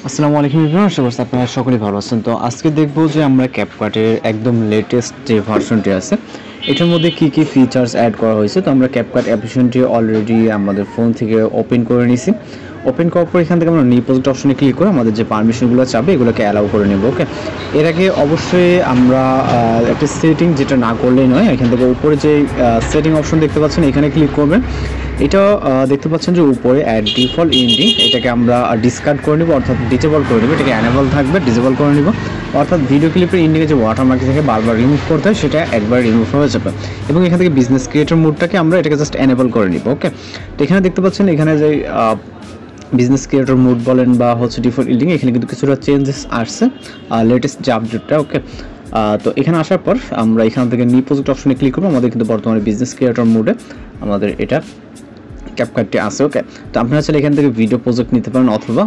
আসসালামু আলাইকুম এভরিওয়ান, আশা করছি আপনারা সকলেই ভালো আছেন। তো আজকে দেখবো যে আমরা ক্যাপকাটের একদম লেটেস্ট যে ভার্সনটি আছে এটার মধ্যে কি কি ফিচার্স অ্যাড করা হয়েছে। তো আমরা ক্যাপকাট অ্যাপ্লিকেশনটি অলরেডি আমাদের ফোন থেকে ওপেন করে নিয়েছি। ওপেন করার পর এখান থেকে আমরা নিউ প্রজেক্ট অপশনে ক্লিক করে আমাদের যে পারমিশনগুলো চাবে এগুলোকে অ্যালাউ করে নেব। ওকে, এর আগে অবশ্যই আমরা একটা সেটিং যেটা না করলেই নয়, এখান থেকে উপরে যে সেটিং অপশন দেখতে পাচ্ছেন এখানে ক্লিক করবেন। এটা দেখতে পাচ্ছেন যে উপরে অ্যাড ডিফল্ট ইন্ডিং, এটাকে আমরা ডিসকার্ড করে নেব, অর্থাৎ ডিসেবল করে নেব। এটাকে অ্যানেবল থাকবে, ডিসেবল করে নেব, অর্থাৎ ভিডিও ক্লিপের ইন্ডিংয়ে যে ওয়াটারমার্ক থেকে বারবার রিমুভ করতে হয় সেটা একবার রিমুভ হয়ে যাবে। এবং এখান থেকে বিজনেস ক্রিয়েটর মোডটাকে আমরা এটাকে জাস্ট অ্যানেবল করে নিব। ওকে, তো এখানে দেখতে পাচ্ছেন এখানে যে বিজনেস ক্রিয়েটর মোড বলেন বা হচ্ছে ডিফল্ট ইন্ডিং, এখানে কিন্তু কিছুটা চেঞ্জেস আসছে লেটেস্ট যে আপডেটটা। ওকে, তো এখানে আসার পর আমরা এখান থেকে নিউ প্রজেক্ট অপশনে ক্লিক করবো। আমাদের কিন্তু বর্তমানে বিজনেস ক্রিয়েটর মোডে আমাদের এটা ক্যাপকাটটি আছে। ওকে, তো আপনারা চাইলে এখান থেকে ভিডিও প্রজেক্ট নিতে পারেন অথবা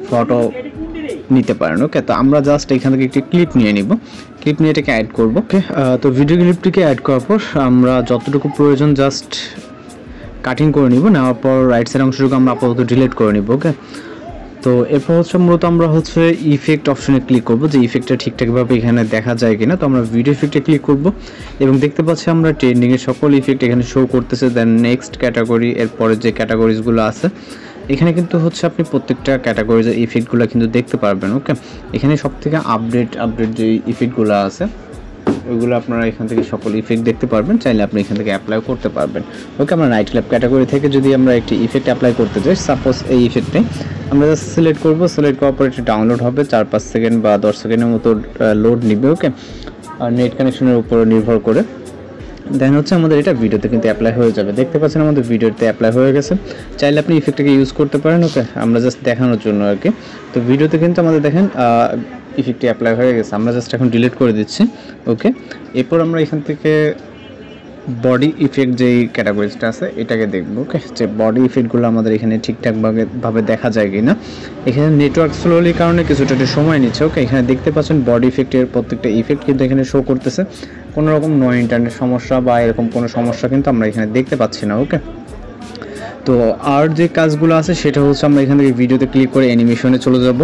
ফটো নিতে পারেন। ওকে, তো আমরা জাস্ট এখান থেকে একটি ক্লিপ নিয়ে নিব, ক্লিপ নিয়ে এটাকে অ্যাড করবো। ওকে, তো ভিডিও ক্লিপটিকে অ্যাড করার পর আমরা যতটুকু প্রয়োজন জাস্ট কাটিং করে নিব, নেওয়ার পর রাইট সাইড অংশটুকু আমরা আপাতত ডিলিট করে নিব। ওকে, তো এরপর হচ্ছে মূলত আমরা হচ্ছে ইফেক্ট অপশনে ক্লিক করব, যে ইফেক্টটা ঠিকঠাকভাবে এখানে দেখা যায় কিনা। তো আমরা ভিডিও ইফেক্টে ক্লিক করব এবং দেখতে পাচ্ছি আমরা ট্রেন্ডিংয়ের সকল ইফেক্ট এখানে শো করতেছে। দেন নেক্সট ক্যাটাগরি, এরপরে যে ক্যাটাগরিজগুলো আছে এখানে কিন্তু হচ্ছে আপনি প্রত্যেকটা ক্যাটাগরিজের ইফেক্টগুলো কিন্তু দেখতে পারবেন। ওকে, এখানে সবথেকে আপডেট যে ইফেক্টগুলো আছে ওইগুলো আপনারা এখান থেকে সকল ইফেক্ট দেখতে পারবেন, চাইলে আপনি এখান থেকে অ্যাপ্লাই করতে পারবেন। ওকে, আমরা নাইট ক্লাব ক্যাটাগরি থেকে যদি আমরা একটি ইফেক্ট অ্যাপ্লাই করতে চাই, সাপোজ এই ইফেক্টে আমরা জাস্ট সিলেক্ট করব, সিলেক্ট করার পর এটি ডাউনলোড হবে, 4-5 সেকেন্ড বা 10 সেকেন্ডের মতো লোড নিবে। ওকে, আর নেট কানেকশনের উপর নির্ভর করে দেন হচ্ছে আমাদের এটা ভিডিওতে কিন্তু অ্যাপ্লাই হয়ে যাবে। দেখতে পাচ্ছেন আমাদের ভিডিওতে অ্যাপ্লাই হয়ে গেছে, চাইলে আপনি ইফেক্টটাকে ইউজ করতে পারেন। ওকে, আমরা জাস্ট দেখানোর জন্য আর কি। তো ভিডিওতে কিন্তু আমাদের দেখেন ইফেক্টটি অ্যাপ্লাই হয়ে গেছে, আমরা জাস্ট এখন ডিলিট করে দিচ্ছি। ওকে, এরপর আমরা এখান থেকে বডি ইফেক্ট যেই ক্যাটাগরিজটা আছে এটাকে দেখব। ওকে, যে বডি ইফেক্টগুলো আমাদের এখানে ঠিকঠাকভাবে দেখা যায় কিনা। এখানে নেটওয়ার্ক স্লোলির কারণে কিছুটা একটু সময় নিচ্ছে। ওকে, এখানে দেখতে পাচ্ছেন বডি ইফেক্টের প্রত্যেকটা ইফেক্ট কিন্তু এখানে শো করতেছে, কোনো রকম নো ইন্টারনেট সমস্যা বা এরকম কোনো সমস্যা কিন্তু আমরা এখানে দেখতে পাচ্ছি না। ওকে, তো আর যে কাজগুলো আছে সেটা হচ্ছে আমরা এখান থেকে ভিডিওতে ক্লিক করে অ্যানিমেশনে চলে যাব।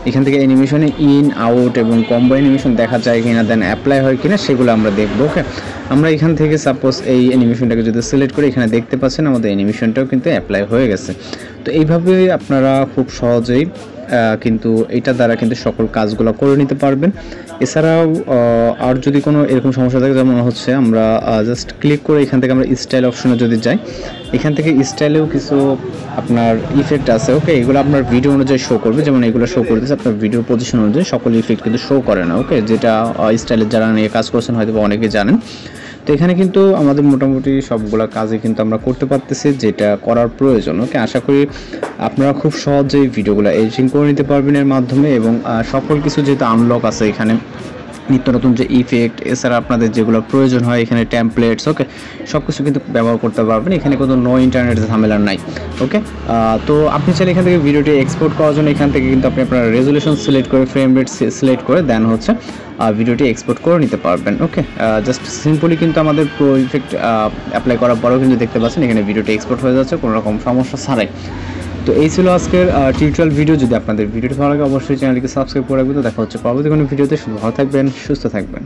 এখান থেকে অ্যানিমেশনে ইন আউট এবং কম্বো অ্যানিমেশন দেখা যায় কিনা, দেন অ্যাপ্লাই হয় কিনা সেগুলো আমরা দেখব। ওকে, আমরা এখান থেকে সাপোজ এই অ্যানিমেশনটাকে যদি সিলেক্ট করি, এখানে দেখতে পাচ্ছেন আমাদের অ্যানিমেশনটাও কিন্তু অ্যাপ্লাই হয়ে গেছে। তো এইভাবে আপনারা খুব সহজেই কিন্তু এইটা দ্বারা কিন্তু সকল কাজগুলো করে নিতে পারবেন। এছাড়াও আর যদি কোনো এরকম সমস্যা থাকে, যেমন হচ্ছে আমরা জাস্ট ক্লিক করে এখান থেকে আমরা স্টাইল অপশনে যদি যাই, এখান থেকে স্টাইলেও কিছু আপনার ইফেক্ট আছে। ওকে, এগুলো আপনার ভিডিও অনুযায়ী শো করবে, যেমন এগুলো শো করতেছে আপনার ভিডিও পজিশন অনুযায়ী, সকল ইফেক্ট কিন্তু শো করে না। ওকে, যেটা স্টাইলের যারা নিয়ে কাজ করছেন হয়তো অনেকে জানেন। তো এখানে কিন্তু আমাদের মোটামুটি সবগুলো কাজই কিন্তু আমরা করতে পারতেছি যেটা করার প্রয়োজন। ওকে, আশা করি আপনারা খুব সহজেই ভিডিওগুলো এডিটিং করে নিতে পারবেন এর মাধ্যমে, এবং সকল কিছু যেহেতু আনলক আছে এখানে নিত্য নতুন যে ইফেক্ট, এছাড়া আপনাদের যেগুলো প্রয়োজন হয় এখানে টেমপ্লেটস, ওকে, সব কিছু কিন্তু ব্যবহার করতে পারবেন। এখানে কোনো নো ইন্টারনেট ঝামেলা নাই। ওকে, তো আপনি চাইলে এখান থেকে ভিডিওটি এক্সপোর্ট করার জন্য এখান থেকে কিন্তু আপনি আপনার রেজলিউশন সিলেক্ট করে ফ্রেম রেট সিলেক্ট করে দেন হচ্ছে ভিডিওটি এক্সপোর্ট করে নিতে পারবেন। ওকে, জাস্ট সিম্পলি কিন্তু আমাদের প্রো ইফেক্ট অ্যাপ্লাই করার পরেও কিন্তু দেখতে পাচ্ছেন এখানে ভিডিওটি এক্সপোর্ট হয়ে যাচ্ছে কোনো রকম সমস্যা ছাড়াই। তো এই ছিল আজকের টিউটোরিয়াল ভিডিও। যদি আপনাদের ভিডিওটি ভালো লাগে অবশ্যই চ্যানেলটিকে সাবস্ক্রাইব করে রাখবেন। তো দেখা হচ্ছে পরবর্তী কোনো ভিডিওতে। ভালো থাকবেন, সুস্থ থাকবেন।